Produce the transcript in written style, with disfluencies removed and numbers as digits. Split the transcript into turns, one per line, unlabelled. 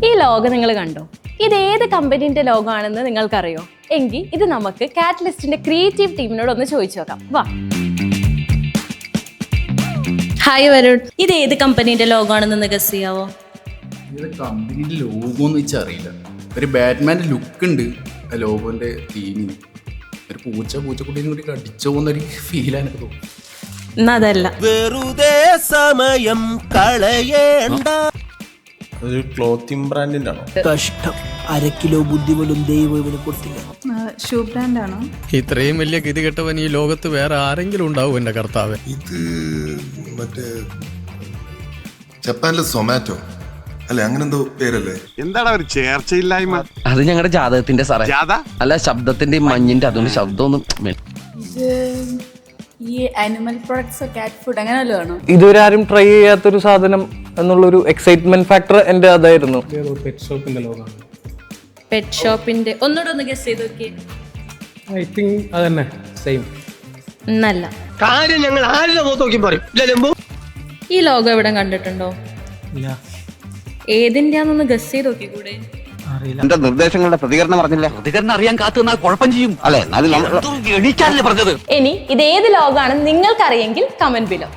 ഈ ലോഗോ നിങ്ങൾ കണ്ടോ? ഇത് ഏത് കമ്പനീന്റെ ലോഗോ ആണെന്ന് നിങ്ങൾക്കറിയോ? എങ്കിൽ ഇത് നമുക്ക് കാറ്റലിസ്റ്റിന്റെ ക്രിയേറ്റീവ് ടീമിനോട് ഒന്ന് ചോദിച്ചു നോക്കാം. വാ. ഹായ് വരുൺ, ഇത് ഏത് കമ്പനീന്റെ ലോഗോ ആണെന്ന് ഗസ് ചെയ്യാവോ?
ഇത് കമ്പനിയുടെ ലോഗോ എന്ന് വെച്ചാൽ അറിയില്ല. ഒരു ബാറ്റ്മാൻ്റെ ലുക്ക് ഉണ്ട് ആ ലോഗോന്റെ തീമിന്. ഒരു പൂച്ചക്കുട്ടീനും കൂടി അടിച്ചു പോകുന്നൊരു ഫീലാണ് എനിക്ക് തോന്നുന്നു.
എന്നാ അതല്ല,
വെറുതെ സമയം കളയേണ്ട.
ഒരു ക്ലോത്തിങ് ബ്രാൻഡിന്റെ ആണോ?
കഷ്ടം, 1/2 കിലോ ബുദ്ധി പോലും ദൈവം ഇവന് കൊടുത്തില്ല.
ഷൂ ബ്രാൻഡ് ആണോ?
ഇത്രയും വലിയ ഗതി കെട്ടവൻ ഈ ലോകത്ത് വേറെ ആരെങ്കിലും ഉണ്ടാവും എന്റെ കർത്താവ്?
ഇത് മറ്റേ ജപ്പാനിലെ സൊമാറ്റോ അല്ലെ, അങ്ങനെന്തോ പേരല്ലേ?
എന്താണ് ഒരു ചേർച്ചയില്ലായ്മ?
അത് ഞങ്ങളുടെ ജാതകത്തിന്റെ സാറേ. അല്ല, ശബ്ദത്തിന്റെ മഞ്ഞിന്റെ, അതുകൊണ്ട് ശബ്ദമൊന്നും.
ഇത് ഈ ആനിമൽ പ്രൊഡക്ട്സ്, കാറ്റ് ഫുഡ് അങ്ങനെ വല്ലതും ആണോ?
ഇതുവരെ ആരും ട്രൈ ചെയ്യാത്തൊരു സാധനം എന്നുള്ളൊരു എക്സൈറ്റ്മെന്റ് ഫാക്ടർ എന്റെ അതായിരുന്നു.
പെറ്റ് ഷോപ്പിന്റെ ഒന്നുകൂടെ ഒന്ന് ഗസ് ചെയ്ത് നോക്കിയേ.
ഐ തിങ്ക് അതന്നെ സെയിം.
എന്നല്ല,
കാര്യം ഞങ്ങൾ ആരുടെ മുഖത്ത് നോക്കി പറയും.
ഈ ലോഗോ എവിടെ കണ്ടിട്ടുണ്ടോ? ഏതിന്റെയാന്നൊന്ന് ഗസ് ചെയ്ത് നോക്കിക്കൂടെ?
എന്റെ നിർദ്ദേശങ്ങളുടെ പ്രതികരണം പറഞ്ഞില്ല. പ്രതികരണം അറിയാൻ കാത്തു നിന്നാൽ കുഴപ്പം ചെയ്യും അല്ലെ? എണീക്കാനല്ലേ പറഞ്ഞത്?
ഇനി ഇത് ഏത് ലോഗോ ആണെന്ന് നിങ്ങൾക്കറിയെങ്കിൽ കമന്റ് ബിലോ.